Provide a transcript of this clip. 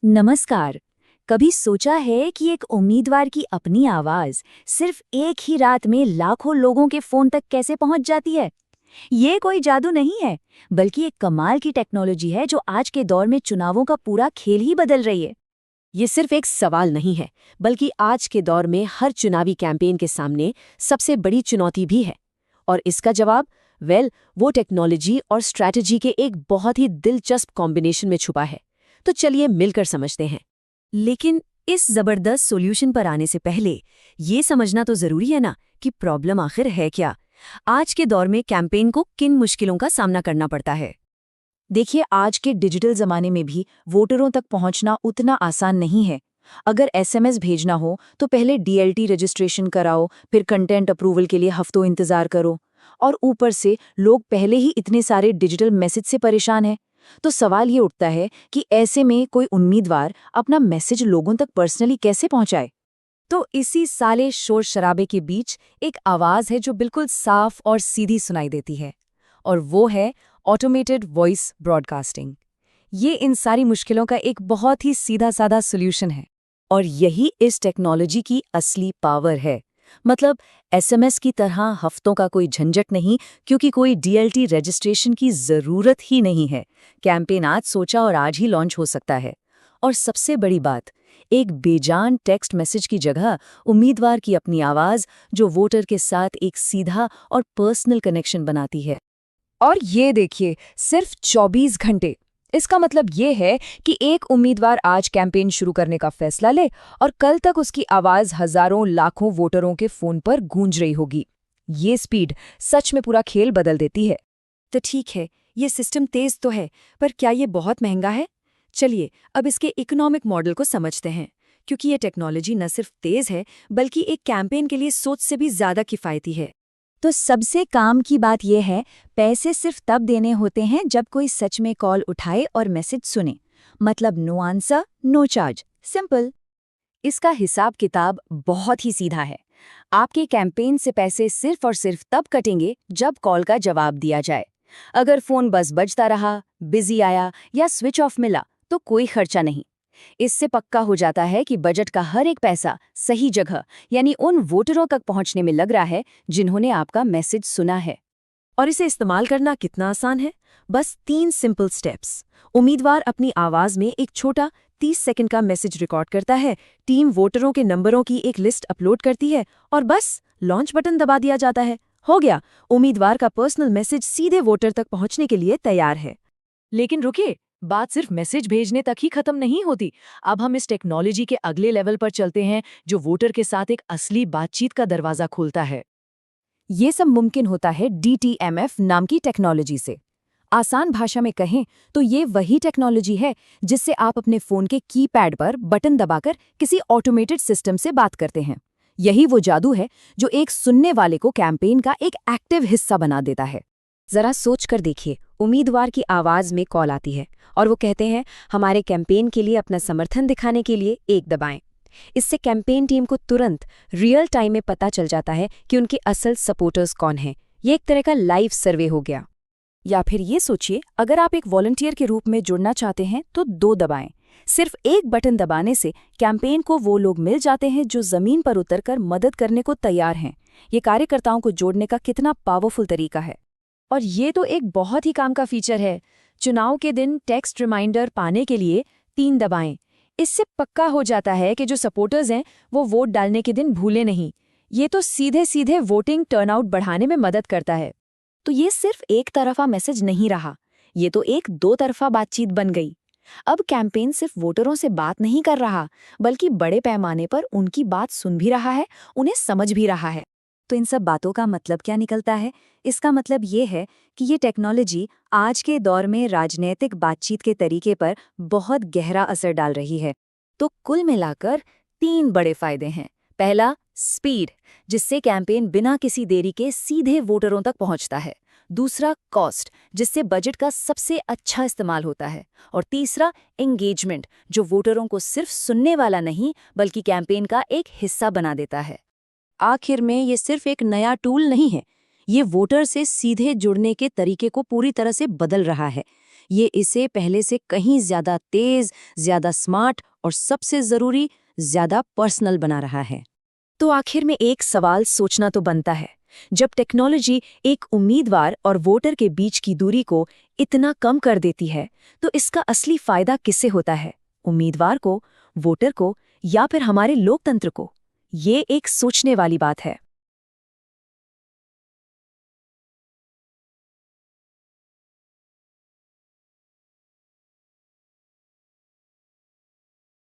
नमस्कार। कभी सोचा है कि एक उम्मीदवार की अपनी आवाज सिर्फ एक ही रात में लाखों लोगों के फोन तक कैसे पहुंच जाती है? ये कोई जादू नहीं है, बल्कि एक कमाल की टेक्नोलॉजी है जो आज के दौर में चुनावों का पूरा खेल ही बदल रही है। ये सिर्फ एक सवाल नहीं है, बल्कि आज के दौर में हर चुनावी कैंपेन के सामने सबसे बड़ी चुनौती भी है। और इसका जवाब वो टेक्नोलॉजी और स्ट्रैटेजी के एक बहुत ही दिलचस्प कॉम्बिनेशन में छुपा है। तो चलिए मिलकर समझते हैं। लेकिन इस जबरदस्त सॉल्यूशन पर आने से पहले ये समझना तो जरूरी है ना कि प्रॉब्लम आखिर है क्या। आज के दौर में कैंपेन को किन मुश्किलों का सामना करना पड़ता है। देखिए, आज के डिजिटल जमाने में भी वोटरों तक पहुंचना उतना आसान नहीं है। अगर एसएमएस भेजना हो तो पहले डीएलटी रजिस्ट्रेशन कराओ, फिर कंटेंट अप्रूवल के लिए हफ्तों इंतजार करो, और ऊपर से लोग पहले ही इतने सारे डिजिटल मैसेज से परेशान हैं। तो सवाल ये उठता है कि ऐसे में कोई उम्मीदवार अपना मैसेज लोगों तक पर्सनली कैसे पहुंचाए। तो इसी साले शोर शराबे के बीच एक आवाज है जो बिल्कुल साफ और सीधी सुनाई देती है, और वो है ऑटोमेटेड वॉइस ब्रॉडकास्टिंग। ये इन सारी मुश्किलों का एक बहुत ही सीधा साधा सोल्यूशन है, और यही इस टेक्नोलॉजी की असली पावर है। मतलब एसएमएस की तरह हफ्तों का कोई झंझट नहीं, क्योंकि कोई डीएलटी रजिस्ट्रेशन की जरूरत ही नहीं है। कैंपेन आज सोचा और आज ही लॉन्च हो सकता है। और सबसे बड़ी बात, एक बेजान टेक्स्ट मैसेज की जगह उम्मीदवार की अपनी आवाज, जो वोटर के साथ एक सीधा और पर्सनल कनेक्शन बनाती है। और ये देखिए, सिर्फ 24 घंटे। इसका मतलब ये है कि एक उम्मीदवार आज कैंपेन शुरू करने का फैसला ले और कल तक उसकी आवाज हजारों लाखों वोटरों के फोन पर गूंज रही होगी। ये स्पीड सच में पूरा खेल बदल देती है। तो ठीक है, ये सिस्टम तेज तो है, पर क्या ये बहुत महंगा है? चलिए अब इसके इकोनॉमिक मॉडल को समझते हैं, क्योंकि ये टेक्नोलॉजी न सिर्फ तेज है, बल्कि एक कैंपेन के लिए सोच से भी ज्यादा किफायती है। तो सबसे काम की बात यह है, पैसे सिर्फ तब देने होते हैं जब कोई सच में कॉल उठाए और मैसेज सुने। मतलब no answer no charge, simple. इसका हिसाब किताब बहुत ही सीधा है। आपके कैंपेन से पैसे सिर्फ और सिर्फ तब कटेंगे जब कॉल का जवाब दिया जाए। अगर फोन बस बजता रहा, बिजी आया या स्विच ऑफ मिला तो कोई खर्चा नहीं। इससे पक्का हो जाता है कि बजट का हर एक पैसा सही जगह, यानी उन वोटरों तक पहुंचने में लग रहा है जिन्होंने आपका मैसेज सुना है। और इसे इस्तेमाल करना कितना आसान है। बस 3 सिंपल स्टेप्स। उम्मीदवार अपनी आवाज में एक छोटा 30 सेकंड का मैसेज रिकॉर्ड करता है, टीम वोटरों के नंबरों की एक लिस्ट अपलोड करती है, और बस लॉन्च बटन दबा दिया जाता है। हो गया, उम्मीदवार का पर्सनल मैसेज सीधे वोटर तक पहुंचने के लिए तैयार है। लेकिन रुकिए, बात सिर्फ मैसेज भेजने तक ही खत्म नहीं होती। अब हम इस टेक्नोलॉजी के अगले लेवल पर चलते हैं, जो वोटर के साथ एक असली बातचीत का दरवाजा खोलता है। ये सब मुमकिन होता है DTMF नाम की टेक्नोलॉजी से। आसान भाषा में कहें तो ये वही टेक्नोलॉजी है जिससे आप अपने फोन के कीपैड पर बटन दबाकर किसी ऑटोमेटेड सिस्टम से बात करते हैं। यही वो जादू है जो एक सुनने वाले को कैंपेन का एक एक्टिव हिस्सा बना देता है। जरा सोच कर देखिए, उम्मीदवार की आवाज में कॉल आती है और वो कहते हैं, हमारे कैंपेन के लिए अपना समर्थन दिखाने के लिए 1 दबाएं। इससे कैंपेन टीम को तुरंत रियल टाइम में पता चल जाता है कि उनके असल सपोर्टर्स कौन हैं। ये एक तरह का लाइव सर्वे हो गया। या फिर ये सोचिए, अगर आप एक वॉलंटियर के रूप में जुड़ना चाहते हैं तो 2 दबाएं। सिर्फ एक बटन दबाने से कैंपेन को वो लोग मिल जाते हैं जो जमीन पर उतरकर मदद करने को तैयार हैं। ये कार्यकर्ताओं को जोड़ने का कितना पावरफुल तरीका है। और ये तो एक बहुत ही काम का फीचर है। चुनाव के दिन टेक्स्ट रिमाइंडर पाने के लिए 3 दबाएं। इससे पक्का हो जाता है कि जो सपोर्टर्स हैं वो वोट डालने के दिन भूले नहीं। ये तो सीधे सीधे वोटिंग टर्नआउट बढ़ाने में मदद करता है। तो ये सिर्फ एक तरफा मैसेज नहीं रहा, ये तो एक 2 तरफा बातचीत बन गई। अब कैंपेन सिर्फ वोटरों से बात नहीं कर रहा, बल्कि बड़े पैमाने पर उनकी बात सुन भी रहा है, उन्हें समझ भी रहा है। तो इन सब बातों का मतलब क्या निकलता है? इसका मतलब ये है कि ये टेक्नोलॉजी आज के दौर में राजनीतिक बातचीत के तरीके पर बहुत गहरा असर डाल रही है। तो कुल मिलाकर 3 बड़े फायदे हैं। पहला, स्पीड, जिससे कैंपेन बिना किसी देरी के सीधे वोटरों तक पहुंचता है। दूसरा, कॉस्ट, जिससे बजट का सबसे अच्छा इस्तेमाल होता है। और तीसरा, एंगेजमेंट, जो वोटरों को सिर्फ सुनने वाला नहीं बल्कि कैंपेन का एक हिस्सा बना देता है। आखिर में ये सिर्फ एक नया टूल नहीं है, ये वोटर से सीधे जुड़ने के तरीके को पूरी तरह से बदल रहा है। ये इसे पहले से कहीं ज्यादा तेज, ज्यादा स्मार्ट और सबसे जरूरी ज्यादा पर्सनल बना रहा है। तो आखिर में एक सवाल सोचना तो बनता है, जब टेक्नोलॉजी एक उम्मीदवार और वोटर के बीच की दूरी को इतना कम कर देती है, तो इसका असली फायदा किससे होता है? उम्मीदवार को, वोटर को, या फिर हमारे लोकतंत्र को? ये एक सोचने वाली बात है।